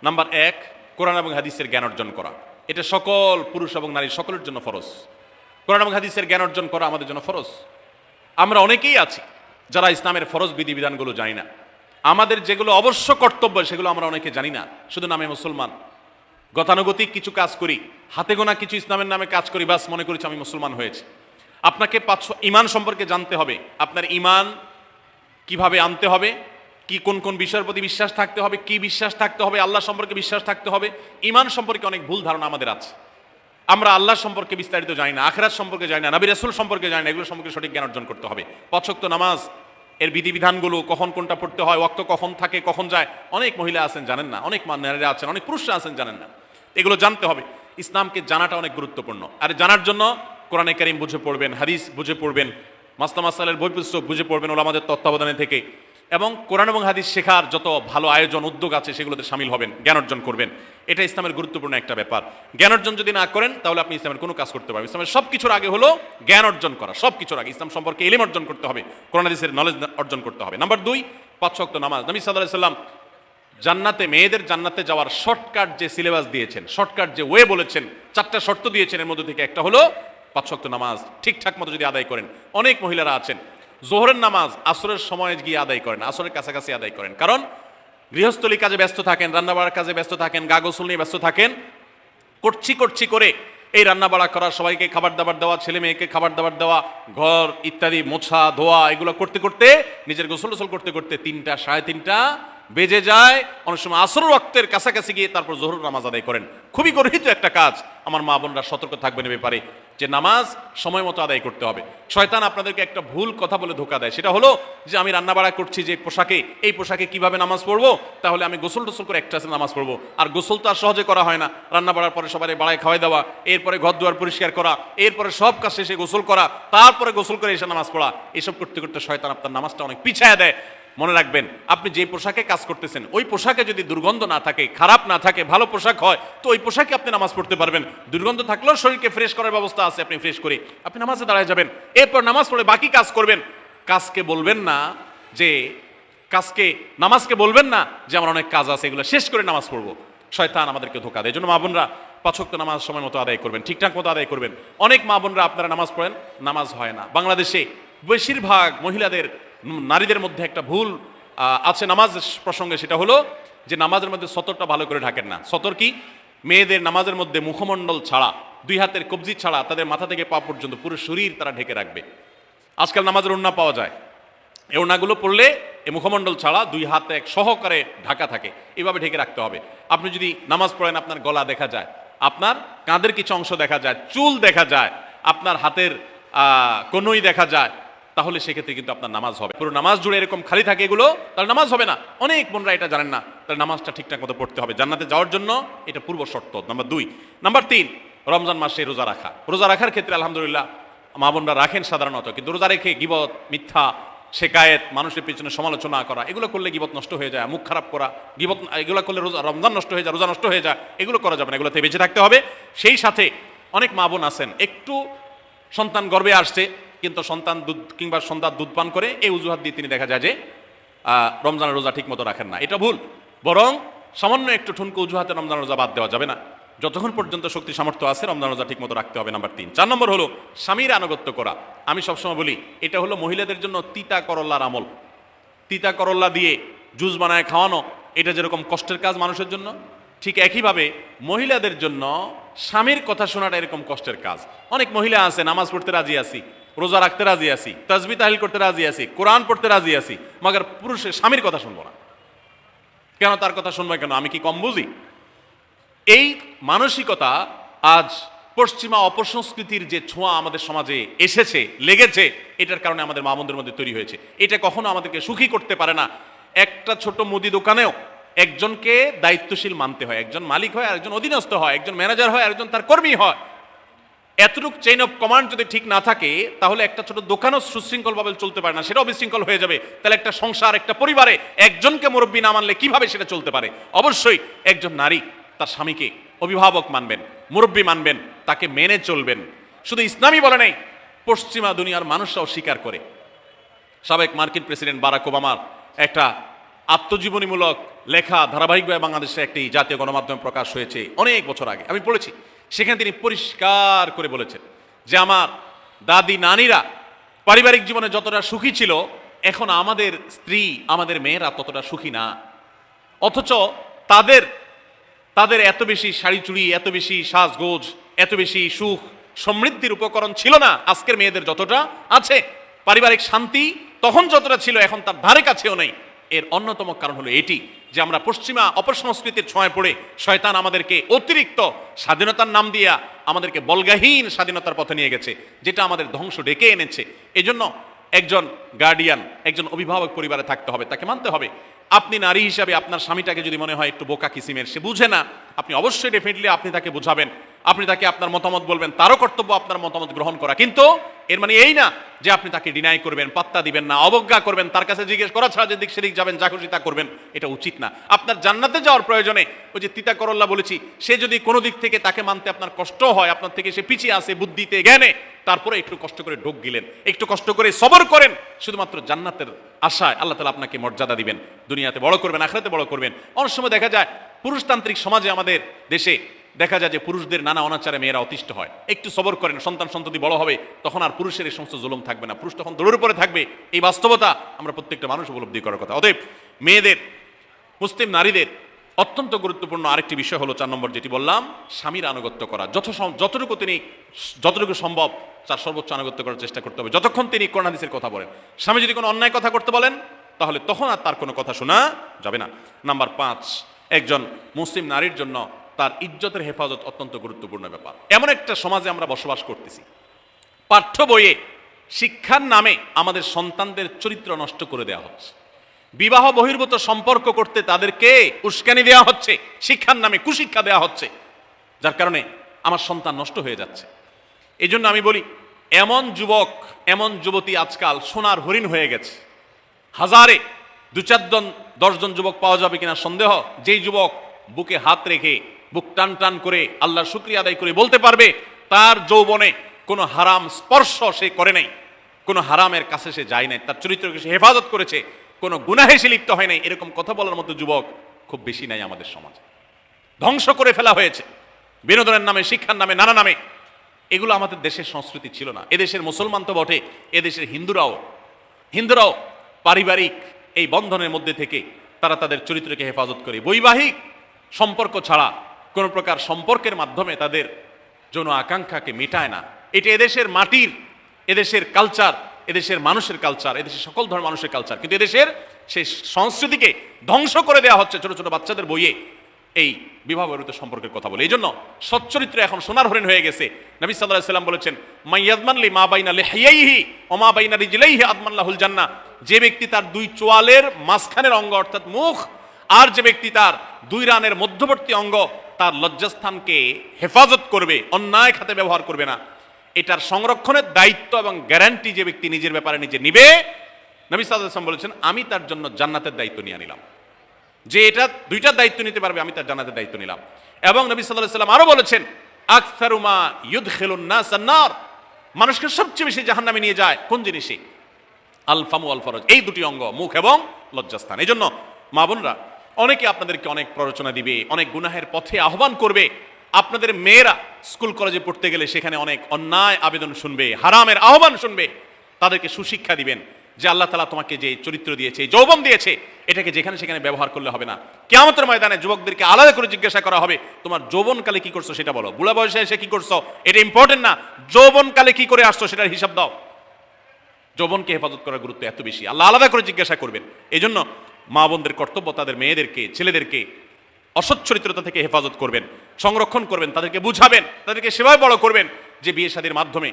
Number এক, কোরআন এবং হাদিসের জ্ঞান অর্জন করা। এটা সকল পুরুষ এবং নারী সকলের জন্য ফরজ। কোরআন এবং হাদিসের জ্ঞান অর্জন করা আমাদের জন্য ফরজ। আমরা অনেকেই আছি যারা ইসলামের ফরজ বিধিবিধানগুলো জানি না। আমাদের যেগুলো অবশ্য কর্তব্য সেগুলো আমরা অনেকে জানি না, শুধু নামে মুসলমান। গতানুগতিক কিছু কাজ করি, হাতে গোনা কিছু ইসলামের নামে কাজ করি, বাস মনে করেছি আমি মুসলমান হয়েছি। আপনাকে ইমান সম্পর্কে জানতে হবে। আপনার ইমান কিভাবে আনতে হবে, কি কোন কোন বিষয়ের প্রতি বিশ্বাস থাকতে হবে, কি বিশ্বাস থাকতে হবে, আল্লাহ সম্পর্কে বিশ্বাস থাকতে হবে। ইমান সম্পর্কে অনেক ভুল ধারণা আমাদের আছে। আমরা আল্লাহ সম্পর্কে বিস্তারিত জানি না, আখিরাত সম্পর্কে জানি না, নবী রাসূল সম্পর্কে জানি না। এগুলো সম্পর্কে সঠিক জ্ঞান অর্জন করতে হবে। 5 ওয়াক্ত নামাজ এর বিধিবিধানগুলো, কখন কোনটা পড়তে হয়, ওয়াক্ত কখন থাকে কখন যায়, অনেক মহিলা আছেন জানেন না, অনেক নারীরা আছেন, অনেক পুরুষরা আছেন জানেন না। এগুলো জানতে হবে। ইসলামকে জানাটা অনেক গুরুত্বপূর্ণ। আর জানার জন্য কোরআনে কারীম বুঝে পড়বেন, হাদিস বুঝে পড়বেন, মাসলা মাসালের বই পুস্তক বুঝে পড়বেন ওলামাদের তত্ত্বাবধানে থেকে, এবং কোরআন এবং হাদিস শেখার যত ভালো আয়োজন উদ্যোগ আছে সেগুলোতে শামিল হবেন, জ্ঞান অর্জন করবেন। এটা ইসলামের গুরুত্বপূর্ণ একটা ব্যাপার। জ্ঞান অর্জন যদি না করেন তাহলে আপনি ইসলামের কোনো কাজ করতে পারবেন। ইসলামের সব কিছুর আগে হলো জ্ঞান অর্জন করা। সব কিছুর আগে ইসলাম সম্পর্কে ইলম অর্জন করতে হবে, কোরআন হাদিসের নলেজ অর্জন করতে হবে। নাম্বার 2, 5 ওয়াক্ত নামাজ। নবী সাল্লাল্লাহু আলাইহি সাল্লাম জান্নাতে, মেয়েদের জান্নাতে যাওয়ার শর্টকাট যে সিলেবাস দিয়েছেন, শর্টকাট যে ওয়ে বলেছেন, 4টা শর্ত দিয়েছেন। এর মধ্যে থেকে একটা হলো 5 ওয়াক্ত নামাজ ঠিকঠাক মতো যদি আদায় করেন। অনেক মহিলারা আছেন জোহরের নামাজ আসরের সময় গিয়ে আদায় করেন, আসরের কাছাকাছি আদায় করেন, কারণ গৃহস্থলী কাজে ব্যস্ত থাকেন, রান্নাবাড়ার কাজে ব্যস্ত থাকেন, গা গোসল নিয়ে ব্যস্ত থাকেন। করছি করে এই রান্নাবাড়া করা, সবাইকে খাবার দাবার দেওয়া, ছেলে মেয়েকে খাবার দাবার দেওয়া, ঘর ইত্যাদি মোছা ধোয়া, এগুলো করতে করতে, নিজের গোসল করতে করতে 3টা 3:30 বেজে যায়। অনেক সময় আসর ওয়াক্তের কাছাকাছি গিয়ে তারপর জোহর নামাজ আদায় করেন। খুবই গর্হিত একটা কাজ। আমার মা বোনরা সতর্ক থাকবেন এ ব্যাপারে, যে নামাজ সময় মতো আদায় করতে হবে। শয়তান আপনাদেরকে একটা ভুল কথা বলে ধোঁকা দেয়, সেটা হলো যে আমি রান্নাবাড়া করছি যে পোশাকে, এই পোশাকে কিভাবে নামাজ পড়বো, তাহলে আমি গোসল টোসল করে একটা নামাজ পড়বো। আর গোসল তো আর সহজে করা হয় না। রান্নাবাড়ার পরে সবাই বাড়ায় খাওয়াই দেওয়া, এরপরে ঘর দুয়ার পরিষ্কার করা, এরপরে সব কাজ শেষে গোসল করা, তারপরে গোসল করে এসে নামাজ পড়া, এসব করতে করতে শয়তান আপনার নামাজটা অনেক পিছায় দেয়। মনে রাখবেন, আপনি যে পোশাকে কাজ করতেছেন ওই পোশাকে যদি দুর্গন্ধ না থাকে, খারাপ না থাকে, ভালো পোশাক হয়, তো ওই পোশাকে আপনি নামাজ পড়তে পারবেন। দুর্গন্ধ থাকলেও শরীরকে ফ্রেশ করার ব্যবস্থা আছে, আপনি ফ্রেশ করে আপনি নামাজে দাঁড়ায় যাবেন। এরপর নামাজ পড়ে বাকি কাজ করবেন। কাজকে বলবেন না যে নামাজকে বলবেন না যে আমার অনেক কাজ আছে, এগুলো শেষ করে নামাজ পড়বো। শয়তান আমাদেরকে ধোঁকা দেয়। এই জন্য মা বোনরা 5 ওয়াক্ত নামাজ সময় মতো আদায় করবেন, ঠিকঠাক মতো আদায় করবেন। অনেক মা বোনরা আপনারা নামাজ পড়েন, নামাজ হয় না। বাংলাদেশে বেশিরভাগ মহিলাদের, নারীদের মধ্যে একটা ভুল আছে নামাজ প্রসঙ্গে, সেটা হলো যে নামাজের মধ্যে সতরটা ভালো করে ঢাকেন না। সতর কি? মেয়েদের নামাজের মধ্যে মুখমণ্ডল ছাড়া, 2 হাতের কবজি ছাড়া তাদের মাথা থেকে পা পর্যন্ত পুরো শরীর তারা ঢেকে রাখবে। আজকাল নামাজের ওড়না পাওয়া যায়, এই ওড়নাগুলো পড়লে এই মুখমণ্ডল ছাড়া 2 হাত এক সহকারে ঢাকা থাকে, এভাবে ঢেকে রাখতে হবে। আপনি যদি নামাজ পড়েন, আপনার গলা দেখা যায়, আপনার কাঁধের কিছু অংশ দেখা যায়, চুল দেখা যায়, আপনার হাতের কনুই দেখা যায়, তাহলে সেক্ষেত্রে কিন্তু আপনার নামাজ হবে। পুরো নামাজ জুড়ে এরকম খালি থাকে এগুলো, তাহলে নামাজ হবে না। অনেক বোনরা এটা জানেন না, তাহলে নামাজটা ঠিকঠাক মতো পড়তে হবে জান্নাতে যাওয়ার জন্য। এটা পূর্ব শর্ত নাম্বার 2। নাম্বার 3, রমজান মাসে রোজা রাখা। রোজা রাখার ক্ষেত্রে আলহামদুলিল্লাহ মা বোনরা রাখেন সাধারণত, কিন্তু রোজা রেখে গীবত, মিথ্যা, শেকায়েত, মানুষের পিছনে সমালোচনা করা, এগুলো করলে গীবত নষ্ট হয়ে যায়। মুখ খারাপ করা, গীবত, এগুলো করলে রমজান নষ্ট হয়ে যায়, রোজা নষ্ট হয়ে যায়। এগুলো করা যাবে না, এগুলোতে বেঁচে থাকতে হবে। সেই সাথে অনেক মা বোন আছেন, একটু সন্তান গর্ভে আসছে, কিন্তু সন্তান দুধ কিংবা সন্তান দুধ পান করে, এই অজুহাত দিয়ে তিনি দেখা যায় যে রমজানের রোজা ঠিক মতো রাখেন না। এটা ভুল। বরং সামান্য একটু ঠুনকো অজুহাতে রমজান রোজা বাদ দেওয়া যাবে না। যতক্ষণ পর্যন্ত শক্তি সামর্থ্য আছে রমজান রোজা ঠিক মতো রাখতে হবে। নাম্বার 3। 4 নম্বর হলো স্বামীর আনুগত্য করা। আমি সবসময় বলি এটা হলো মহিলাদের জন্য তিতা করল্লার আমল। তিতা করল্লা দিয়ে জুস বানায় খাওয়ানো, এটা যেরকম কষ্টের কাজ মানুষের জন্য, ঠিক একইভাবে মহিলাদের জন্য স্বামীর কথা শোনাটা এরকম কষ্টের কাজ। অনেক মহিলা আছে নামাজ পড়তে রাজি আছি, রোজা রাখতে রাজি আছি, তাসবিহ তাহলিল করতে রাজি আছি, কোরআন পড়তে রাজি আছি, মগর পুরুষের স্বামীর কথা শুনবো না। কেন তার কথা শুনবো কেন? আমি কি কম বুঝি? এই মানসিকতা আজ পশ্চিমা অপসংস্কৃতির যে ছোঁয়া আমাদের সমাজে এসেছে, লেগেছে, এটার কারণে আমাদের মা বোনদের মধ্যে তৈরি হয়েছে। এটা কখনো আমাদেরকে সুখী করতে পারে না। একটা ছোট মুদি দোকানেও একজনকে দায়িত্বশীল মানতে হয়, একজন মালিক হয়, আরেকজন অধীনস্থ হয়, একজন ম্যানেজার হয়, আরেকজন তার কর্মী হয়। এতটুকু চেইন অফ কমান্ড যদি ঠিক না থাকে, তাহলে একটা ছোট দোকানও সুশৃঙ্খলভাবে চলতে পারে না, সেটাও বিশৃঙ্খল হয়ে যাবে। তাহলে একটা সংসার, একটা পরিবারে একজনকে মুরব্বী না মানলে কিভাবে সেটা চলতে পারে? অবশ্যই একজন নারী তার স্বামীকে অভিভাবক মানবেন, মুরব্বী মানবেন, তাকে মেনে চলবেন। শুধু ইসলামই বলে নেই, পশ্চিমা দুনিয়ার মানুষরাও স্বীকার করে। সাবেক মার্কিন প্রেসিডেন্ট বারাক ওবামার একটা আত্মজীবনীমূলক লেখা ধারাবাহিকভাবে বাংলাদেশে একটি জাতীয় গণমাধ্যমে প্রকাশ হয়েছে অনেক বছর আগে, আমি পড়েছি। সেখানে তিনি পরিষ্কার করে বলেছেন যে আমার দাদি নানিরা পারিবারিক জীবনে যতটা সুখী ছিল, এখন আমাদের স্ত্রী আমাদের মেয়েরা ততটা সুখী না। অথচ তাদের তাদের এত বেশি শাড়ি চুড়ি, এত বেশি সাজগোজ, এত বেশি সুখ সমৃদ্ধির উপকরণ ছিল না আজকের মেয়েদের যতটা আছে। পারিবারিক শান্তি তখন যতটা ছিল এখন তার ধারে কাছেও নেই। এর অন্যতম কারণ হলো এটি যে আমরা পশ্চিমা অপসংস্কৃতির ছোঁয়ায় পড়ে শয়তান আমাদেরকে অতিরিক্ত স্বাধীনতার নাম দিয়া আমাদেরকে বলগাহীন স্বাধীনতার পথে নিয়ে গেছে, যেটা আমাদের ধ্বংস ডেকে এনেছে। এজন্য একজন গার্ডিয়ান, একজন অভিভাবক পরিবারে থাকতে হবে, তাকে মানতে হবে। আপনি নারী হিসাবে আপনার স্বামীটাকে যদি মনে হয় একটু বোকা কিসিমের, সে বুঝে না, আপনি অবশ্যই ডেফিনেটলি আপনি তাকে বোঝাবেন, আপনি তাকে আপনার মতামত বলবেন, তারও কর্তব্য আপনার মতামত গ্রহণ করা। কিন্তু এর মানে এই না যে আপনি তাকে ডিনাই করবেন, পাত্তা দিবেন না, অবজ্ঞা করবেন, তার কাছে জিজ্ঞেস করা ছাড়া যেদিক সেদিক যাবেন, যা খুশি তা করবেন, এটা উচিত না। আপনার জান্নাতে যাওয়ার প্রয়োজনে ওই যে তিতা করল্লা বলেছি, সে যদি কোনো দিক থেকে তাকে মানতে আপনার কষ্ট হয়, আপনার থেকে সে পিছিয়ে আসে বুদ্ধিতে জ্ঞানে, তারপরে একটু কষ্ট করে ঢোক গিলেন, একটু কষ্ট করে সবর করেন, শুধুমাত্র জান্নাতের আশায় আল্লাহ তাআলা আপনাকে মর্যাদা দিবেন, দুনিয়াতে বড় করবেন, আখিরাতে বড় করবেন। অনেক সময় দেখা যায় পুরুষতান্ত্রিক সমাজে আমাদের দেশে দেখা যায় যে পুরুষদের নানা অনাচারে মেয়েরা অতিষ্ঠ হয়। একটু সবর করেন, সন্তান সন্ততি বড় হবে, তখন আর পুরুষের এই সমস্ত জুলুম থাকবে না, পুরুষ তখন দৌড়ের উপরে থাকবে। এই বাস্তবতা আমরা প্রত্যেকটা মানুষ উপলব্ধি করার কথা। অতএব মেয়েদের, মুসলিম নারীদের অত্যন্ত গুরুত্বপূর্ণ আরেকটি বিষয় হলো 4 নম্বর যেটি বললাম, স্বামীর আনুগত্য করা। যতটুকু সম্ভব তার সর্বোচ্চ আনুগত্য করার চেষ্টা করতে হবে, যতক্ষণ তিনি কোরআন হাদিসের কথা বলেন। স্বামী যদি কোনো অন্যায় কথা করতে বলেন, তাহলে তখন আর তার কোনো কথা শোনা যাবে না। নাম্বার 5, একজন মুসলিম নারীর জন্য তার ইজ্জতের হেফাজত অত্যন্ত গুরুত্বপূর্ণ ব্যাপার। এমন একটা সমাজে আমরা বসবাস করতেছি, পাঠ্য বইয়ে শিক্ষার নামে আমাদের সন্তানদের চরিত্র নষ্ট করে দেওয়া হচ্ছে। বিবাহ বহির্ভূত সম্পর্ক করতে তাদেরকে উস্কানি দেওয়া হচ্ছে, শিক্ষার নামে কুশিক্ষা দেওয়া হচ্ছে, যার কারণে আমার সন্তান নষ্ট হয়ে যাচ্ছে। এই জন্য আমি বলি, এমন যুবক, এমন যুবতী আজকাল সোনার হরিণ হয়ে গেছে। হাজারে 2-4 জন 10 জন যুবক পাওয়া যাবে কিনা সন্দেহ, যেই যুবক বুকে হাত রেখে বুক টান টান করে আল্লাহর শুকরিয়া আদায় করে বলতে পারবে তার যৌবনে কোনো হারাম স্পর্শ সে করে নাই, কোনো হারামের কাছে সে যায় নাই, তার চরিত্রকে সে হেফাজত করেছে, কোনো গুনাহে সে লিপ্ত হয় নাই, এরকম কথা বলার মতো যুবক খুব বেশি নাই আমাদের সমাজে। ধ্বংস করে ফেলা হয়েছে বিনোদনের নামে, শিক্ষার নামে, নানা নামে। এগুলো আমাদের দেশের সংস্কৃতি ছিল না। এদেশের মুসলমান তো বটে, এদেশের হিন্দুরাও পারিবারিক এই বন্ধনের মধ্যে থেকে তারা তাদের চরিত্রকে হেফাজত করে। বৈবাহিক সম্পর্ক ছাড়া কোনো প্রকার সম্পর্কের মাধ্যমে তাদের যৌন আকাঙ্ক্ষাকে মেটায় না। এটা এদেশের মাটির, এদেশের কালচার, এদেশের মানুষের কালচার, এদেশের সকল ধরনের মানুষের কালচার, কিন্তু এদেশের সেই সংস্কৃতিকে ধ্বংস করে দেওয়া হচ্ছে ছোট ছোট বাচ্চাদের বইয়ে এই বিবাহ বহির্ভূত সম্পর্কের কথা বলে। এই জন্য সচ্চরিত্র এখন সোনার হরিণ হয়ে গেছে। নবী সাল্লাল্লাহু আলাইহি ওয়াসাল্লাম বলেছেন, মাইয়াদমান লি মা বাইনা লিহিয়াইহি ওয়া মা বাইনা রিজলাইহি আদমান লাহুল জান্নাহ। যে ব্যক্তি তার 2 চোয়ালের মাঝখানের অঙ্গ অর্থাৎ মুখ, আর যে ব্যক্তি তার 2 রানের মধ্যবর্তী অঙ্গ, তার লজ্জাস্থানকে হেফাজত করবে, অন্যায় খাতে ব্যবহার করবে না, এটার সংরক্ষণের দায়িত্ব এবং গ্যারান্টি যে ব্যক্তি নিজের ব্যাপারে নিজে নিবে, নবী সাল্লাল্লাহু আলাইহি ওয়াসাল্লাম বলেছেন, আমি তার জন্য জান্নাতের দায়িত্ব নিয়ে নিলাম। যে এটা 2টার দায়িত্ব নিতে পারবে, আমি তার জান্নাতের দায়িত্ব নিলাম। এবং নবী সাল্লাল্লাহু আলাইহি ওয়াসাল্লাম আরো বলেছেন, আকসারু মা ইউদখিলুন নাস আন-নার, মানুষকে সবচেয়ে বেশি জাহান্নামে নিয়ে যায় কোন জিনিসে? আল ফামু আল ফরজ, এই 2টি অঙ্গ, মুখ এবং লজ্জাস্থান। এই জন্য মা বোনরা, অনেকে আপনাদেরকে অনেক প্ররোচনা দিবে, অনেক গুনাহের পথে আহ্বান করবে। আপনাদের মেয়েরা স্কুল কলেজে পড়তে গেলে সেখানে অনেক অন্যায় আবেদন শুনবে, হারামের আহ্বান শুনবে। তাদেরকে সুশিক্ষা দিবেন যে আল্লাহ তাআলা তোমাকে যে চরিত্র দিয়েছে, যৌবন দিয়েছে, এটাকে যেখানে সেখানে ব্যবহার করলে হবে না। কিয়ামতের ময়দানে যুবকদেরকে আলাদা করে জিজ্ঞাসা করা হবে, তোমার যৌবনকালে কি করছো সেটা বলো, বুড়া বয়সে এসে কি করছো এটা ইম্পর্টেন্ট না, যৌবনকালে কি করে আসছো সেটার হিসাব দাও। যৌবনকে হেফাজত করার গুরুত্ব এত বেশি, আল্লাহ আলাদা করে জিজ্ঞাসা করবেন। এই জন্য মা বোনদের কর্তব্য তাদের মেয়েদেরকে, ছেলেদেরকে অসৎ চরিত্রতা থেকে হেফাজত করবেন, সংরক্ষণ করবেন, তাদেরকে বুঝাবেন, তাদেরকে সেভাবে বড় করবেন যে বিয়ে শাদীর মাধ্যমে,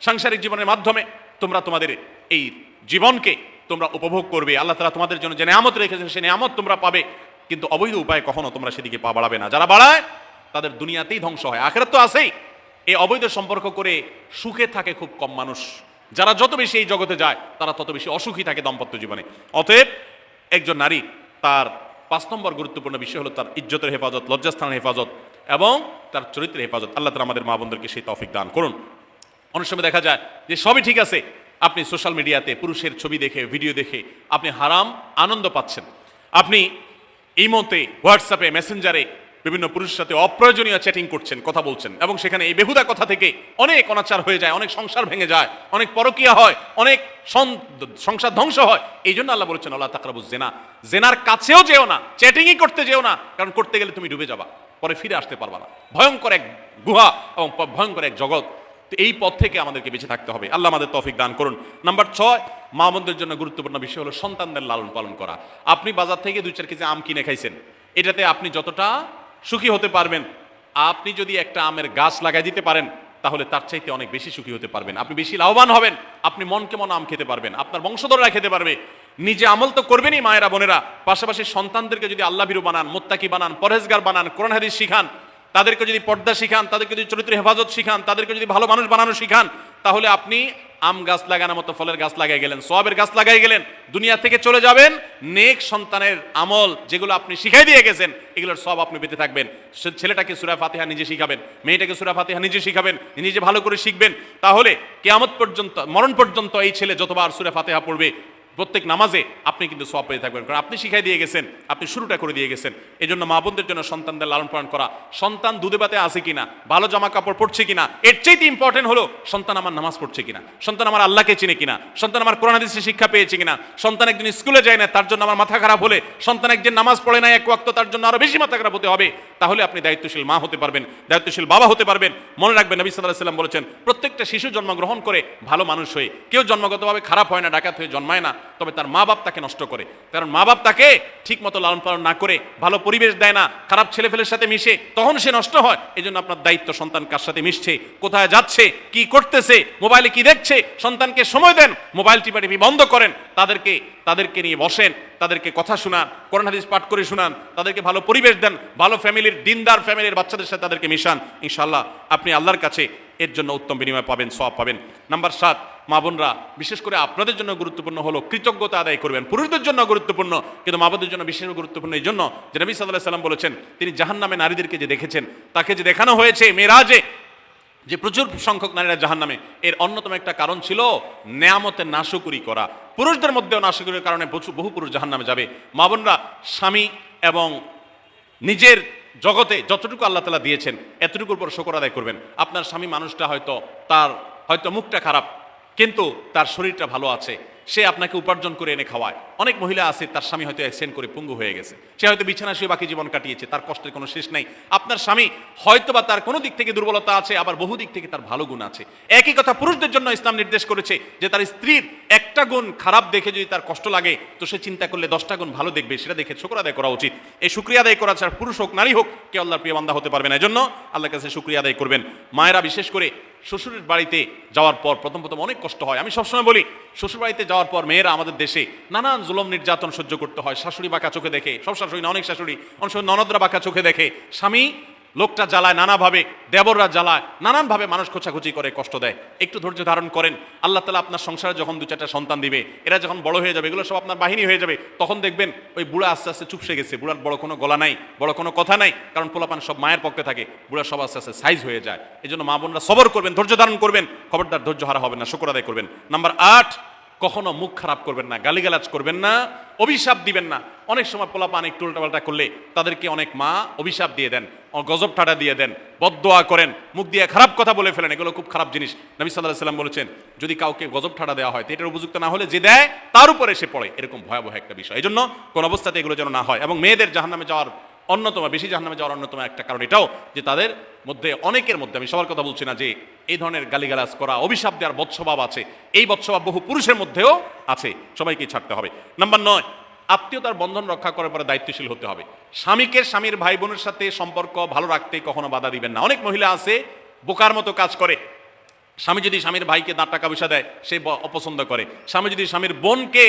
সাংসারিক জীবনের মাধ্যমে তোমরা তোমাদের এই জীবনকে তোমরা উপভোগ করবে। আল্লাহ তাআলা তোমাদের জন্য যে নিয়ামত রেখেছেন সেই নিয়ামত তোমরা পাবে, কিন্তু অবৈধ উপায়ে কখনো তোমরা সেদিকে পা বাড়াবে না। যারা বাড়ায় তাদের দুনিয়াতেই ধ্বংস হয়, আখিরাত তো আছেই। এই অবৈধ সম্পর্ক করে সুখে থাকে খুব কম মানুষ। যারা যত বেশি এই জগতে যায় তারা তত বেশি অসুখী থাকে দাম্পত্য জীবনে। অতএব একজন নারী, তার 5 নম্বর গুরুত্বপূর্ণ বিষয় হলো তার ইজ্জতের হেফাজত, লজ্জাস্থানের হেফাজত এবং তার চরিত্রের হেফাজত। আল্লাহ তাআলা আমাদের মা বোনদেরকে সেই তৌফিক দান করুন। অনেক সময় দেখা যায় যে সবই ঠিক আছে, আপনি সোশ্যাল মিডিয়াতে পুরুষের ছবি দেখে, ভিডিও দেখে আপনি হারাম আনন্দ পাচ্ছেন। আপনি ইমোতে, হোয়াটসঅ্যাপে, মেসেঞ্জারে বিভিন্ন পুরুষের সাথে অপ্রয়োজনীয় চ্যাটিং করছেন, কথা বলছেন, এবং সেখানে এই বেহুদা কথা থেকে অনেক অনাচার হয়ে যায়, অনেক সংসার ভেঙে যায়, অনেক পরকীয়া হয়, অনেক সংসার ধ্বংস হয়। এই জন্য আল্লাহ বলেছেন আল্লাহ তাকরাবুজ জেনা, জেনার কাছেও যেও না, চ্যাটিংই করতে যেও না, কারণ করতে গেলে তুমি ডুবে যাবা, পরে ফিরে আসতে পারবা না। ভয়ঙ্কর এক গুহা এবং ভয়ঙ্কর এক জগৎ। তো এই পথ থেকে আমাদেরকে বেঁচে থাকতে হবে। আল্লাহ আমাদের তৌফিক দান করুন। নাম্বার 6, মা বোনদের জন্য গুরুত্বপূর্ণ বিষয় হলো সন্তানদের লালন পালন করা। আপনি বাজার থেকে 2-4 কেজি আম কিনে খাইছেন, এটাতে আপনি যতটা সুখী হতে পারবেন, আপনি যদি একটা আমের গাছ লাগাই দিতে পারেন, তাহলে তার চাইতে অনেক বেশি সুখী হতে পারবেন, আপনি বেশি লাভবান হবেন, আপনি মনকে মন আম খেতে পারবেন, আপনার বংশধররা খেতে পারবে। নিজে আমল তো করবেনই মায়েরা বোনেরা, পাশাপাশি সন্তানদেরকে যদি আল্লাহ ভীরু বানান, মুত্তাকি বানান, পরহেজগার বানান, কোরআন হাদিস শিখান, তাদেরকে যদি পর্দা শিখান, তাদেরকে যদি চরিত্র হেফাজত শিখান, তাদেরকে যদি ভালো মানুষ বানানো শিখান, তাহলে আপনি আম গাছ লাগানোর মতো ফলের গাছ লাগাই গেলেন, সওয়াবের গাছ লাগাই গেলেন, দুনিয়া থেকে চলে যাবেন। নেক সন্তানের আমল যেগুলো আপনি শিখাই দিয়ে গেছেন, এগুলোর সব আপনি পেতে থাকবেন। ছেলেটাকে সূরা ফাতিহা নিজে শিখাবেন, মেয়েটাকে সূরা ফাতিহা নিজে শিখাবেন, নিজে ভালো করে শিখবেন, তাহলে কিয়ামত পর্যন্ত, মরণ পর্যন্ত এই ছেলে যতবার সূরা ফাতিহা পড়বে প্রত্যেক নামাজে আপনি কিন্তু সওয়াব পেয়ে থাকবেন, কারণ আপনি শিখাই দিয়ে গেছেন, আপনি শুরুটা করে দিয়ে গেছেন। এই জন্য মা বোনদের জন্য সন্তানদের লালন পালন করা, সন্তান দুধে ভাতে আছে কিনা, ভালো জামা কাপড় পরছে কিনা, এর চাইতে ইম্পর্টেন্ট হলো সন্তান আমার নামাজ পড়ছে কিনা, সন্তান আমার আল্লাহকে চিনে কিনা, সন্তান আমার কোরআন হাদিসের শিক্ষা পেয়েছে কিনা। সন্তান একদিন স্কুলে যায় না, তার জন্য আমার মাথা খারাপ হলে, সন্তান একদিন নামাজ পড়ে না এক ওয়াক্ত, তার জন্য আরো বেশি মাথা খারাপ হতে হবে। তাহলে আপনি দায়িত্বশীল মা হতে পারবেন, দায়িত্বশীল বাবা হতে পারবেন। মনে রাখবেন নবী সাল্লাল্লাহু আলাইহি ওয়াসাল্লাম বলেছেন, প্রত্যেকটা শিশু জন্মগ্রহণ করে ভালো মানুষ হয়ে, কেউ জন্মগতভাবে খারাপ হয় না, ডাকাত হয়ে জন্মায় না, তবে তার মা বাপ তাকে নষ্ট করে। কারণ মা বাপ তাকে ঠিক মতো লালন পালন না করে, ভালো পরিবেশ দেয় না, খারাপ ছেলেফেলের সাথে মিশে, তখন সে নষ্ট হয়। এই জন্য আপনার দায়িত্ব সন্তান কার সাথে মিশছে, কোথায় যাচ্ছে, কি করতেছে, মোবাইলে কি দেখছে, সন্তানকে সময় দেন, মোবাইল টিপাটিপি বন্ধ করেন, তাদেরকে নিয়ে বসেন, তাদেরকে কথা শোনান, কোরআন হাদিস পাঠ করে শোনান, তাদেরকে ভালো পরিবেশ দেন, ভালো ফ্যামিলির, দিনদার ফ্যামিলির বাচ্চাদের সাথে তাদেরকে মিশান। ইনশাআল্লাহ আপনি আল্লাহর কাছে এর জন্য উত্তম বিনিময় পাবেন, সওয়াব পাবেন। নাম্বার 7, মা বোনরা বিশেষ করে আপনাদের জন্য গুরুত্বপূর্ণ হলো কৃতজ্ঞতা আদায় করবেন। পুরুষদের জন্য গুরুত্বপূর্ণ, কিন্তু মা বোনদের জন্য বিশেষ গুরুত্বপূর্ণ এই জন্য যে নবী সাল্লাল্লাহু আলাইহি ওয়াসাল্লাম বলেছেন, তিনি জাহান্নামে নারীদেরকে যে দেখেছেন, তাকে যে দেখানো হয়েছে মেরাজে, যে প্রচুর সংখ্যক নারীরা জাহান্নামে, এর অন্যতম একটা কারণ ছিল নেয়ামতের নাশকরি করা। পুরুষদের মধ্যেও নাশকরির কারণে বহু পুরুষ জাহান্নামে যাবে। মা বোনরা স্বামী এবং নিজের জগতে যতটুকু আল্লাহ তাআলা দিয়েছেন, এতটুকুর উপর শুকর আদায় করবেন। আপনার স্বামী মানুষটা হয়তো মুখটা খারাপ, কিন্তু তার শরীরটা ভালো আছে, সে আপনাকে উপার্জন করে এনে খাওয়ায়। অনেক মহিলা আছে, তার স্বামী হয়তো অ্যাক্সিডেন্ট করে পঙ্গু হয়ে গেছে, সে হয়তো বিছানা শুয়ে বাকি জীবন কাটিয়েছে, তার কষ্টের কোনো শেষ নাই। আপনার স্বামী হয়তো বা তার কোনো দিক থেকে দুর্বলতা আছে, আবার বহু দিক থেকে তার ভালো গুণ আছে। একই কথা পুরুষদের জন্য ইসলাম নির্দেশ করেছে যে তার স্ত্রীর একটা গুণ খারাপ দেখে যদি তার কষ্ট লাগে, তো সে চিন্তা করলে 10টা গুণ ভালো দেখবে, সেটা দেখে শুকর আদায় করা উচিত। এই শুকরিয়া আদায় করা ছাড়া পুরুষ হোক নারী হোক, কেউ আল্লাহর প্রিয় বান্দা হতে পারবে না। এজন্য আল্লাহর কাছে শুকরিয়া আদায় করবেন। মায়েরা বিশেষ করে শ্বশুরের বাড়িতে যাওয়ার পর প্রথম অনেক কষ্ট হয়। আমি সবসময় বলি, শ্বশুর বাড়িতে যাওয়ার পর মেয়েরা আমাদের দেশে নানান জুলুম নির্যাতন সহ্য করতে হয়। শাশুড়ি বাঁকা চোখে দেখে, সব শাশুড়ি না, অনেক শাশুড়ি, অনেক সময় ননদরা বাঁকা চোখে দেখে, স্বামী লোকটা জ্বালায় নানাভাবে, দেবররা জ্বালায় নানানভাবে, মানুষ খোঁচাখুচি করে, কষ্ট দেয়। একটু ধৈর্য ধারণ করেন, আল্লাহ তাআলা আপনার সংসারে যখন 2-4টা সন্তান দিবে, এরা যখন বড় হয়ে যাবে, এগুলো সব আপনার বাহিনী হয়ে যাবে, তখন দেখবেন ওই বুড়া আস্তে আস্তে চুপসে গেছে, বুড়ার বড় কোনো গলা নাই, বড় কোনো কথা নাই, কারণ পোলাপান সব মায়ের পক্ষে থাকে, বুড়া সব আস্তে আস্তে সাইজ হয়ে যায়। এই জন্য মা বোনরা সবর করবেন, ধৈর্য ধারণ করবেন, খবরদার ধৈর্য হারা হবেন না, শুকর আদায় করবেন। নাম্বার 8, কখনো মুখ খারাপ করবেন না, গালিগালাজ করবেন না, অভিশাপ দিবেন না। অনেক সময় পোলাপান একটু উল্টাপাল্টা করলে তাদেরকে অনেক মা অভিশাপ দিয়ে দেন, গজব ঠাডা দিয়ে দেন, বদদোয়া করেন, মুখ দিয়ে খারাপ কথা বলে ফেলেন। এগুলো খুব খারাপ জিনিস। নবী সাল্লাল্লাহু আলাইহি ওয়াসাল্লাম বলেছেন, যদি কাউকে গজব ঠাডা দেওয়া হয়, তো এটার উপযুক্ত না হলে যে দেয় তার উপরে এসে পড়ে, এরকম ভয়াবহ একটা বিষয়। এই জন্য কোন অবস্থাতে এগুলো যেন না হয়। এবং মেয়েদের জাহান্নামে যাওয়ার বেশি জাহান্নামে যাওয়ার অন্যতম একটা কারণ এটাও যে তাদের মধ্যে, অনেকের মধ্যে, আমি সবার কথা বলছি না, যে এই ধরনের গালিগালাজ করা, অভিশাপ দেওয়ার বদস্বভাব আছে। এই বদস্বভাব বহু পুরুষের মধ্যেও আছে, সবাইকেই ছাড়তে হবে। নাম্বার 9, আত্মীয়তার বন্ধন রক্ষা করার পরে দায়িত্বশীল হতে হবে। স্বামীকে স্বামীর ভাই বোনের সাথে সম্পর্ক ভালো রাখতে কখনো বাধা দিবেন না। অনেক মহিলা আছে বোকার মতো কাজ করে। স্বামী যদি স্বামীর ভাইকে টাকা পয়সা দেয়, সে অপছন্দ করে। স্বামী যদি স্বামীর বোনকে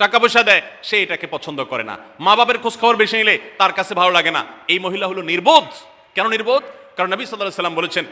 টাকা পয়সা দেয়, সে এটাকে পছন্দ করে না। মা বাবার খোঁজ খবর বেশি নিলে তার কাছে ভালো লাগে না। এই মহিলা হলো নির্বোধ। কেন নির্বোধ? কারণ নবী সাল্লাল্লাহু আলাইহি ওয়াসাল্লাম বলেছেন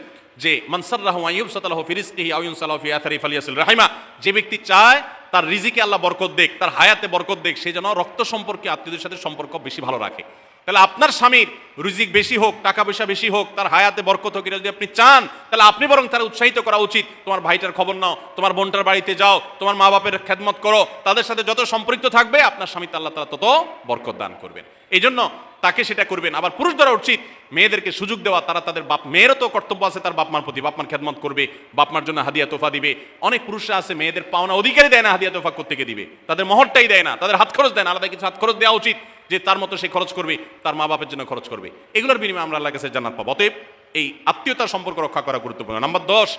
যে মান সাররাহু আন ইউবসাতা লাহু ফি রিজকিহি আও ইউনসালাহু ফি আথারি ফালিয়াসিল রাহিমা, যে ব্যক্তি চায় তার রিজিকে আল্লাহ বরকত দেখ, তার হায়াতে বরকত দেখ, সে যেন রক্ত সম্পর্কে আত্মীয়দের সাথে সম্পর্ক বেশি ভালো রাখে। তাহলে আপনার স্বামীর রিজিক বেশি হোক, টাকা পয়সা বেশি হোক, তার হায়াতে বরকত হোক, এটা যদি আপনি চান তাহলে আপনি বরং তারা উৎসাহিত করা উচিত। তোমার ভাইটার খবর নাও, তোমার বোনটার বাড়িতে যাও, তোমার মা বাপের খেদমত করো, তাদের সাথে যত সম্পৃক্ত থাকবে আপনার স্বামী আল্লাহ তাআলা তত বরকত দান করবেন। এই জন্য তাকে সেটা করবেন। আবার পুরুষদেরও উচিত মেয়েদেরকে সুযোগ দেওয়া, তারা তাদের বাপ, মেয়েরও তো কর্তব্য আছে তার বাপ মার প্রতি, বাপ মার খেদমত করবে, বাপ মার জন্য হাদিয়া তোফা দিবে। অনেক পুরুষরা আছে মেয়েদের পাওনা অধিকারই দেয় না, হাদিয়া তোফা কোত্থেকে দিবে, তাদের মহরটাই দেয় না, তাদের হাত খরচ দেয় না, আলাদা কিছু হাত খরচ দেওয়া উচিত যে তার মতো সে খরচ করবে, তার মা বাপের জন্য খরচ করবে। এগুলোর বিনিময়ে আমরা আল্লাহর কাছে জান্নাত পাবো। অতএব এই আত্মীয়তার সম্পর্ক রক্ষা করা গুরুত্বপূর্ণ। নাম্বার 10,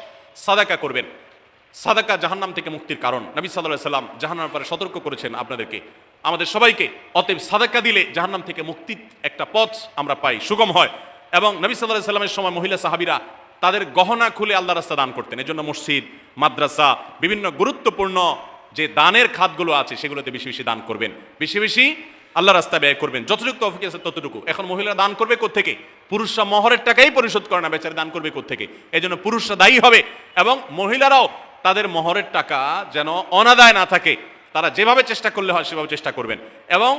সাদাকা করবেন। সাদাকা জাহান্নাম থেকে মুক্তির কারণ। নবী সাল্লাল্লাহু আলাইহি সাল্লাম জাহান্নামের ব্যাপারে সতর্ক করেছেন আপনাদেরকে, আমাদের সবাইকে। অতএব সাদাকা দিলে জাহান্নাম থেকে মুক্তির একটা পথ আমরা পাই, সুগম হয়। এবং নবী সাল্লাল্লাহু আলাইহি সাল্লামের সময় মহিলা সাহাবীরা তাদের গহনা খুলে আল্লাহর রাস্তায় দান করতেন। এজন্য মসজিদ, মাদ্রাসা, বিভিন্ন গুরুত্বপূর্ণ যে দানের খাতগুলো আছে সেগুলোতে বেশি বেশি দান করবেন, বেশি বেশি আল্লাহ রাস্তায় ব্যয় করবেন, যতটুকু তৌফিক আছে ততটুকু। এখন মহিলারা দান করবে কোত্থেকে? পুরুষরা মহরের টাকাই পরিশোধ করে না, বেচারা দান করবে কোত্থেকে? এই জন্য পুরুষরা দায়ী হবে। এবং মহিলারাও তাদের মহরের টাকা যেন অনাদায় না থাকে, তারা যেভাবে চেষ্টা করলে হয় সেভাবে চেষ্টা করবেন। এবং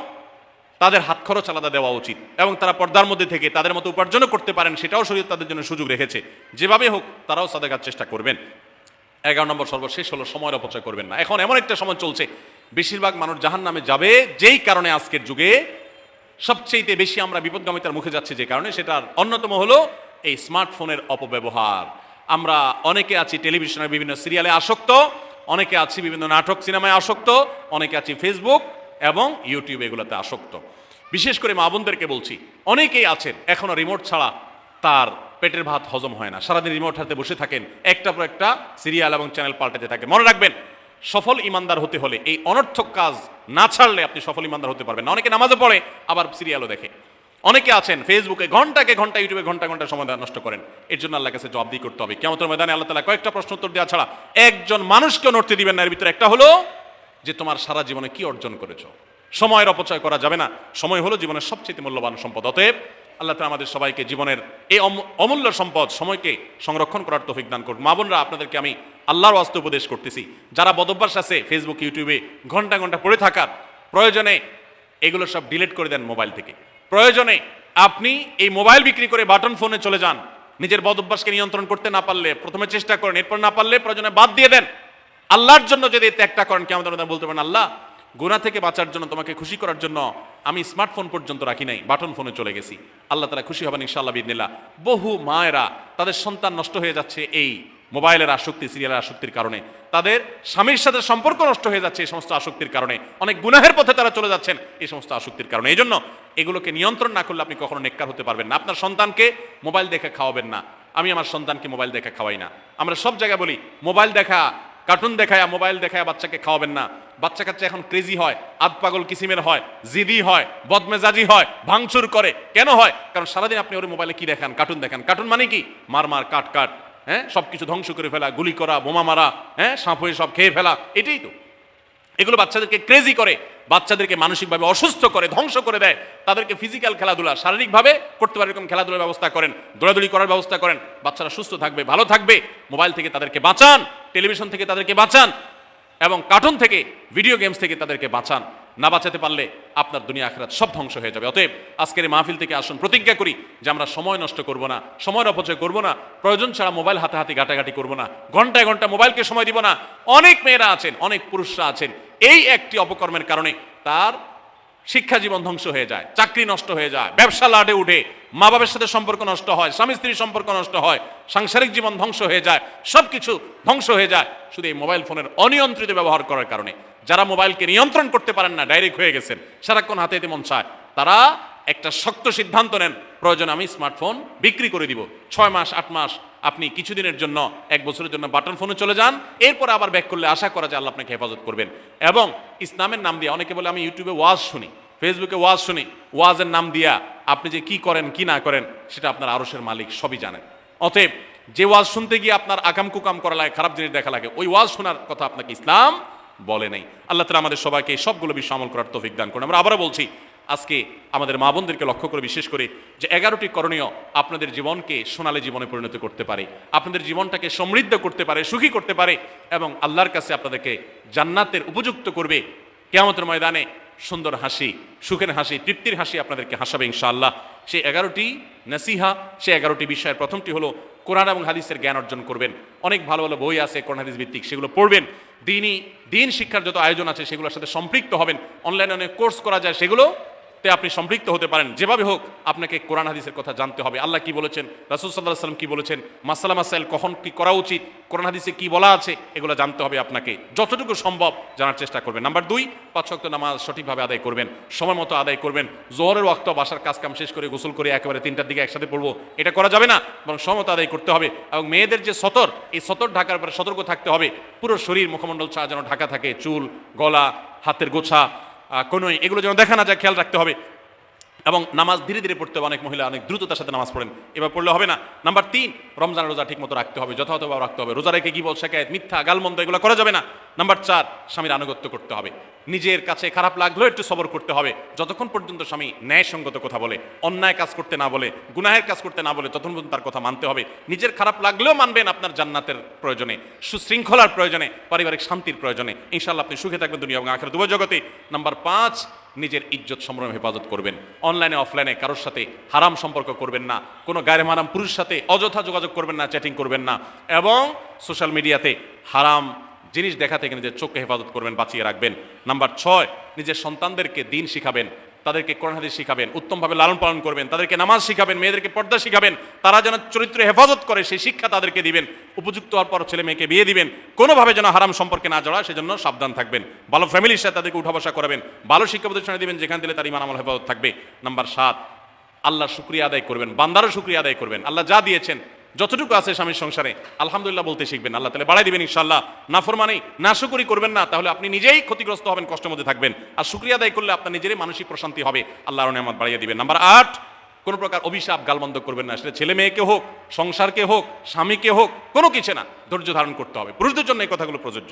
তাদের হাত খরচ আলাদা দেওয়া উচিত, এবং তারা পর্দার মধ্যে থেকে তাদের মতো উপার্জনও করতে পারেন, সেটাও শরীয়ত তাদের জন্য সুযোগ রেখেছে। যেভাবে হোক তারাও সাদাকার চেষ্টা করবেন। 11 নম্বর সর্বশেষ হলো সময়ের অপচয় করবেন না। এখন এমন একটা সময় চলছে বেশিরভাগ মানুষ জাহান্নামে যাবে, যেই কারণে আজকের যুগে সবচেয়ে বেশি আমরা বিপদগামিতার মুখে যাচ্ছি, যে কারণে সেটার অন্যতম হলো এই স্মার্টফোনের অপব্যবহার। আমরা অনেকে আছি টেলিভিশনের বিভিন্ন সিরিয়ালে আসক্ত, অনেকে আছি বিভিন্ন নাটক সিনেমায় আসক্ত, অনেকে আছি ফেসবুক এবং ইউটিউব এগুলোতে আসক্ত। বিশেষ করে মা বোনদেরকে বলছি, অনেকেই আছেন এখনো রিমোট ছাড়া তার পেটের ভাত হজম হয় না, সারাদিন রিমোট হাতে বসে থাকেন, একটা পর একটা সিরিয়াল এবং চ্যানেল পাল্টাতে থাকে। মনে রাখবেন, সফল ইমানদার হতে হলে এই অনর্থক কাজ না ছাড়লে আপনি সফল ইমানদার হতে পারবেন না। অনেকে নামাজে পড়ে আবার সিরিয়ালও দেখে, অনেকে আছেন ফেসবুকে ঘন্টাকে ঘন্টা, ইউটিউবে ঘন্টা ঘন্টা সময় নষ্ট করেন। এর জন্য আল্লাহর কাছে জবাবদিহি করতে হবে। কিয়ামতের ময়দানে আল্লাহ তাআলা কয়েকটা প্রশ্ন উত্তর দেওয়া ছাড়া একজন মানুষকেও নড়তে দিবেন না। এর ভিতরে একটা হলো যে তোমার সারা জীবনে কি অর্জন করেছো। সময়ের অপচয় করা যাবে না। সময় হলো জীবনের সবচেয়ে মূল্যবান সম্পদ। অতএব আল্লাহ তাআলা আমাদের সবাইকে জীবনের এই অমূল্য সম্পদ সময়কে সংরক্ষণ করার তৌফিক দান করুন। মা বোনরা, আপনাদেরকে আমি আল্লাহর ওয়াস্তে উপদেশ করতেছি, যারা বদভ্যাস আছে ফেসবুক ইউটিউবে ঘন্টা ঘন্টা পড়ে থাকার, প্রয়োজনে এগুলো সব ডিলিট করে দেন মোবাইল থেকে। প্রয়োজনে আপনি এই মোবাইল বিক্রি করে বাটন ফোনে চলে যান। নিজের বদভ্যাসকে নিয়ন্ত্রণ করতে না পারলে প্রথমে চেষ্টা করেন, এরপর না পারলে প্রয়োজনে বাদ দিয়ে দেন। আল্লাহর জন্য যদি ত্যাগটা করেন, কেমন বলতে পারেন, আল্লাহ গুনাহ থেকে বাঁচার জন্য, তোমাকে খুশি করার জন্য আমি স্মার্টফোন পর্যন্ত রাখি নাই, বাটন ফোনে চলে গেছি। আল্লাহ তাআলা খুশি হবেন ইনশাআল্লাহ বিইذনিল্লাহ। বহু মায়েরা তাদের সন্তান নষ্ট হয়ে যাচ্ছে এই মোবাইলের আসক্তি, সিরিয়ালের আসক্তির কারণে। তাদের স্বামীর সাথে সম্পর্ক নষ্ট হয়ে যাচ্ছে এই সমস্ত আসক্তির কারণে। অনেক গুনাহের পথে তারা চলে যাচ্ছেন এই সমস্ত আসক্তির কারণে। এই জন্য এগুলোকে নিয়ন্ত্রণ না করলে আপনি কখনো নেককার হতে পারবেন না। আপনার সন্তানকে মোবাইল দেখে খাওয়াবেন না। আমি আমার সন্তানকে মোবাইল দেখে খাওয়াই না। আমরা সব জায়গায় বলি মোবাইল দেখা, কার্টুন দেখায়, মোবাইল দেখায় বাচ্চাকে খাওয়াবেন না। বাচ্চা কাচ্চা এখন ক্রেজি হয়, আধ পাগল কিসিমের হয়, জিদি হয়, বদমেজাজি হয়, ভাঙচুর করে। কেন হয়? কারণ সারাদিন আপনি ওর মোবাইলে কি দেখান? কার্টুন দেখান। কার্টুন মানে কি? মার মার, কাট কাট, হ্যাঁ, সবকিছু ধ্বংস করে ফেলা, গুলি করা, বোমা মারা, হ্যাঁ, সাপ হয়ে সব খেয়ে ফেলা, এটাই তো। এগুলো বাচ্চাদেরকে ক্রেজি করে, বাচ্চাদেরকে মানসিকভাবে অসুস্থ করে, ধ্বংস করে দেয়। তাদেরকে ফিজিক্যাল খেলাধুলা, শারীরিকভাবে করতে পারে এরকম খেলাধুলার ব্যবস্থা করেন, দৌড়াদৌড়ি করার ব্যবস্থা করেন। বাচ্চারা সুস্থ থাকবে, ভালো থাকবে। মোবাইল থেকে তাদেরকে বাঁচান, টেলিভিশন থেকে তাদেরকে বাঁচান, এবং কার্টুন থেকে, ভিডিও গেমস থেকে তাদেরকে বাঁচান। না বাঁচাতে পারলে আপনার দুনিয়া আখিরাত সব ধ্বংস হয়ে যাবে। অতএব আজকের এই মাহফিল থেকে আসুন প্রতিজ্ঞা করি যে আমরা সময় নষ্ট করব না, সময়ের অপচয় করব না, প্রয়োজন ছাড়া মোবাইল হাতে ঘাটাঘাটি করব না, ঘন্টায় ঘন্টা মোবাইলকে সময় দিব না। অনেক মেয়েরা আছেন, অনেক পুরুষরা আছেন, এই একটি অপকর্মের কারণে তার শিক্ষা জীবন ধ্বংস হয়ে যায়, চাকরি নষ্ট হয়ে যায়, ব্যবসা লাটে উঠে, মা বাবার সাথে সম্পর্ক নষ্ট হয়, স্বামী স্ত্রীর সম্পর্ক নষ্ট হয়, সাংসারিক জীবন ধ্বংস হয়ে যায়, সবকিছু ধ্বংস হয়ে যায় শুধু এই মোবাইল ফোনের অনিয়ন্ত্রিত ব্যবহার করার কারণে। যারা মোবাইলকে নিয়ন্ত্রণ করতে পারেন না, ডাইরেক্ট হয়ে গেছেন, সারাক্ষণ হাতে হাতে মন চায়, তারা একটা শক্ত সিদ্ধান্ত নেন, প্রয়োজন আমি স্মার্টফোন বিক্রি করে দিব। 6 মাস 8 মাস আপনি কিছুদিনের জন্য, 1 বছরের জন্য বাটন ফোনে চলে যান, এরপর আবার ব্যাক করলে আশা করা যায় আল্লাহ আপনাকে হেফাজত করবেন। এবং ইসলামের নাম দিয়ে, অনেকে বলে আমি ইউটিউবে ওয়াজ শুনি, ফেসবুকে ওয়াজ শুনি, ওয়াজের নাম দিয়া আপনি যে কি করেন কি না করেন সেটা আপনার আরশের মালিক সবই জানেন। অতএব যে ওয়াজ শুনতে গিয়ে আপনার আকাম কুকাম করা লাগে, খারাপ জিনিস দেখা লাগে, ওই ওয়াজ শোনার কথা আপনাকে ইসলাম বলে নাই। আল্লাহ তাআলা আমাদের সবাইকে এই সবগুলো বিষয় আমল করার তৌফিক দান করুন। আমরা আবারও বলছি, আজকে আমাদের মা বোনদেরকে লক্ষ্য করে বিশেষ করে যে 11টি করণীয় আপনাদের জীবনকে সোনালী জীবনে পরিণত করতে পারে, আপনাদের জীবনটাকে সমৃদ্ধ করতে পারে, সুখী করতে পারে, এবং আল্লাহর কাছে আপনাদেরকে জান্নাতের উপযুক্ত করবে। কিয়ামতের ময়দানে সুন্দর হাসি, সুখের হাসি, তৃপ্তির হাসি আপনাদেরকে হাসাবে ইনশাআল্লাহ। সেই 11টি নাসিহা, সেই 11টি বিষয়ের প্রথমটি হলো কোরআন এবং হাদিসের জ্ঞান অর্জন করবেন। অনেক ভালো ভালো বই আছে কোরআন হাদিস ভিত্তিক, সেগুলো পড়বেন। দিন শিক্ষার যত আয়োজন আছে সেগুলোর সাথে সম্পৃক্ত হবেন। অনলাইনে অনেক কোর্স করা যায়, সেগুলোতে আপনি সম্পৃক্ত হতে পারেন। যেভাবে হোক আপনাকে কোরআন হাদিসের কথা জানতে হবে। আল্লাহ কি বলেছেন, রাসূল সাল্লাল্লাহু আলাইহি ওয়াসাল্লাম কি বলেছেন, মাসালা মাসাইল কখন কি করা উচিত, কোরআন হাদিসে কি বলা আছে, এগুলো জানতে হবে আপনাকে। যতটুকু সম্ভব জানার চেষ্টা করবেন। নাম্বার 2, 5 ওয়াক্ত নামাজ সঠিকভাবে আদায় করবেন, সময় মতো আদায় করবেন। জোহরের ওয়াক্ত বাসার কাজ কাম শেষ করে গোসল করে একেবারে 3টার দিকে একসাথে পড়বো, এটা করা যাবে না, বরং সময় মতো আদায় করতে হবে। এবং মেয়েদের যে সতর, এই সতর ঢাকার পরে সতর্ক থাকতে হবে। পুরো শরীর মুখমণ্ডল ছাড়া যেন ঢাকা থাকে, চুল, গলা, হাতের গোছা, কোনোই, এগুলো যেন দেখা না যায়, খেয়াল রাখতে হবে। এবং নামাজ ধীরে ধীরে পড়তে হবে। অনেক মহিলা অনেক দ্রুততার সাথে নামাজ পড়েন, এবার পড়লে হবে না। নাম্বার 3, রমজান রোজা ঠিক মতো রাখতে হবে, যথাযথভাবে রাখতে হবে। রোজা রেখে গীবত, শিকায়েত, মিথ্যা, গালমন্দ এগুলো করা যাবে না। নাম্বার 4, স্বামীর আনুগত্য করতে হবে। নিজের কাছে খারাপ লাগলেও একটু সবর করতে হবে। যতক্ষণ পর্যন্ত স্বামী ন্যায়সঙ্গত কথা বলে, অন্যায় কাজ করতে না বলে, গুনাহের কাজ করতে না বলে, ততক্ষণ পর্যন্ত তার কথা মানতে হবে। নিজের খারাপ লাগলেও মানবেন, আপনার জান্নাতের প্রয়োজনে, সুশৃঙ্খলার প্রয়োজনে, পারিবারিক শান্তির প্রয়োজনে। ইনশাআল্লাহ আপনি সুখে থাকবেন দুনিয়া এবং আখিরাত উভয় জগতে। নাম্বার 5, নিজের ইজ্জত সম্ভ্রম হেফাজত করবেন। অনলাইনে অফলাইনে কারোর সাথে হারাম সম্পর্ক করবেন না, কোনো গায়রে হারাম পুরুষের সাথে অযথা যোগাযোগ করবেন না, চ্যাটিং করবেন না, এবং সোশ্যাল মিডিয়াতে হারাম জিনিস দেখা থেকে নিজের চোখকে হেফাজত করবেন, বাঁচিয়ে রাখবেন। নাম্বার 6, নিজের সন্তানদেরকে দিন শিখাবেন, তাদেরকে কোরআন হাদিস শিখাবেন, উত্তমভাবে লালন পালন করবেন, তাদেরকে নামাজ শিখাবেন, মেয়েদেরকে পর্দা শিখাবেন, তারা যেন চরিত্র হেফাজত করে সেই শিক্ষা তাদেরকে দিবেন। উপযুক্ত হওয়ার পর ছেলে মেয়েকে বিয়ে দিবেন, কোনোভাবে যেন হারাম সম্পর্কে না জড়ায় সেজন্য সাবধান থাকবেন। ভালো ফ্যামিলির সাথে তাদেরকে উঠা বসা করাবেন, ভালো শিক্ষা প্রতিষ্ঠানে দিবেন যেখান দিলে তার ঈমান আমল হেফাজত থাকবে। নাম্বার 7, আল্লাহর শুকরিয়া আদায় করবেন, বান্দারও শুকরিয়া আদায় করবেন। আল্লাহ যা দিয়েছেন, যতটুকু আছে স্বামীর সংসারে, আলহামদুলিল্লাহ বলতে শিখবেন, আল্লাহ তাআলা বাড়াই দিবেন ইনশাআল্লাহ। নাফরমানি, নাশুকরি করবেন না, তাহলে আপনি নিজেই ক্ষতিগ্রস্ত হবেন, কষ্টের মধ্যে থাকবেন। আর শুকরিয়া আদায় করলে আপনার নিজেরই মানসিক প্রশান্তি হবে, আল্লাহর নিয়ামত বাড়িয়ে দিবেন। নাম্বার 8, কোনো প্রকার অভিশাপ গালমন্দ করবেন না, সেটা ছেলে মেয়েকে হোক, সংসারকে হোক, স্বামীকে হোক, কোনো কিছু না, ধৈর্য ধারণ করতে হবে। পুরুষদের জন্য এই কথাগুলো প্রযোজ্য।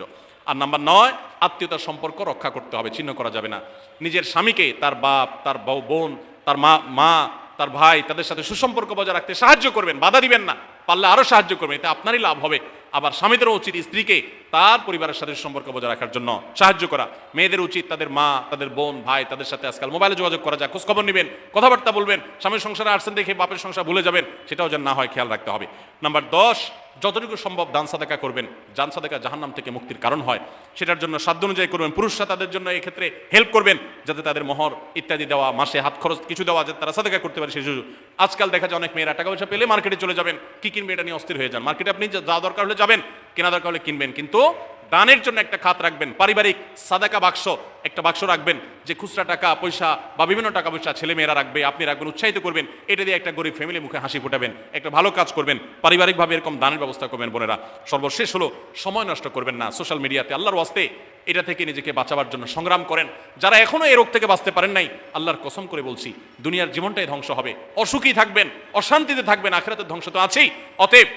আর নাম্বার 9, আত্মীয়তার সম্পর্ক রক্ষা করতে হবে, ছিন্ন করা যাবে না। নিজের স্বামীকে তার বাপ, তার বোন, তার মা, তার ভাই, তাদের সাথে সুসম্পর্ক বজায় রাখতে সাহায্য করবেন, বাধা দিবেন না, পারলে আরো সাহায্য করবেন, এতে আপনারই লাভ হবে। আবার স্বামীদেরও উচিত স্ত্রীকে তার পরিবারের সাথে সম্পর্ক বজায় রাখার জন্য সাহায্য করা। মেয়েদের উচিত তাদের মা, তাদের বোন, ভাই, তাদের সাথে আজকাল মোবাইলে যোগাযোগ করা যায়, খোঁজখবর নেবেন, কথাবার্তা বলবেন। স্বামীর সংসারে আসছেন দেখে বাপের সংসার ভুলে যাবেন, সেটাও যেন না হয়, খেয়াল রাখতে হবে। নাম্বার 10, যতটুকু সম্ভব দান সাদাকা করবেন। দান সাদাকা জাহান্নাম থেকে মুক্তির কারণ হয়, সেটার জন্য সাধ্য অনুযায়ী করবেন। পুরুষরা তাদের জন্য এই ক্ষেত্রে হেল্প করবেন, যাতে তাদের মোহর ইত্যাদি দেওয়া, মাসে হাত খরচ কিছু দেওয়া, যাতে তারা সাদাকা করতে পারে সেই সুযোগ। আজকাল দেখা যায় অনেক মেয়েরা টাকা পয়সা পেলে মার্কেটে চলে যাবেন, কি কিনবে এটা নিয়ে অস্থির হয়ে যান। মার্কেটে আপনি যা দরকার হলে যাবেন, কেনা দরকার হলে কিনবেন, কিন্তু দানের জন্য একটা খাত রাখবেন, পারিবারিক সাদাকা বাক্স, একটা বাক্স রাখবেন, যে খুচরা টাকা পয়সা বা বিভিন্ন টাকা পয়সা ছেলে মেয়েরা রাখবে, আপনি রাখবেন, উৎসাহিত করবেন। এটা দিয়ে একটা গরিব ফ্যামিলি মুখে হাসি ফোটাবেন, একটা ভালো কাজ করবেন, পারিবারিকভাবে এরকম দানের ব্যবস্থা করবেন। বোনেরা, সর্বশেষ হলো সময় নষ্ট করবেন না সোশ্যাল মিডিয়াতে। আল্লাহর ওয়াস্তে এটা থেকে নিজেকে বাঁচাবার জন্য সংগ্রাম করেন। যারা এখনো এই রোগ থেকে বাঁচতে পারেন নাই, আল্লাহর কসম করে বলছি, দুনিয়ার জীবনটাই ধ্বংস হবে, অসুখী থাকবেন, অশান্তিতে থাকবেন, আখিরাতের ধ্বংস তো আছেই। অতএব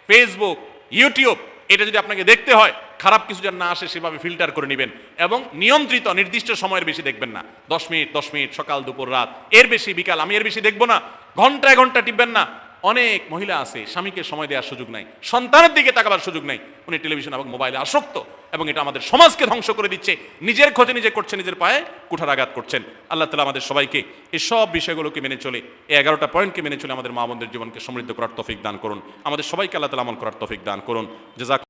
ফেসবুক, ইউটিউব, এটা যদি আপনাকে দেখতে হয়, খারাপ কিছু যেন না আসে সেভাবে ফিল্টার করে নেবেন, এবং নিয়ন্ত্রিত নির্দিষ্ট সময়ের বেশি দেখবেন না। 10 মিনিট 10 মিনিট, সকাল দুপুর রাত, এর বেশি বিকাল, আমি এর বেশি দেখবো না। ঘন্টায় ঘন্টা টিপবেন না। অনেক মহিলা আছে স্বামীকে সময় দেওয়ার সুযোগ নাই, সন্তানের দিকে তাকাবার সুযোগ নাই, উনি টেলিভিশন এবং মোবাইলে আসক্ত, এবং এটা আমাদের সমাজকে ধ্বংস করে দিচ্ছে। নিজের ক্ষতি নিজে করছে, নিজের পায়ে কুঠারাঘাত করছেন। আল্লাহ তাআলা আমাদের সবাইকে এই সব বিষয়গুলোকে মেনে চলে, এই 11টা পয়েন্টকে মেনে চলে আমাদের মা বোনদের জীবনকে সমৃদ্ধ করার তৌফিক দান করুন। আমাদের সবাইকে আল্লাহ তাআলা আমল করার তৌফিক দান করুন। জাযাক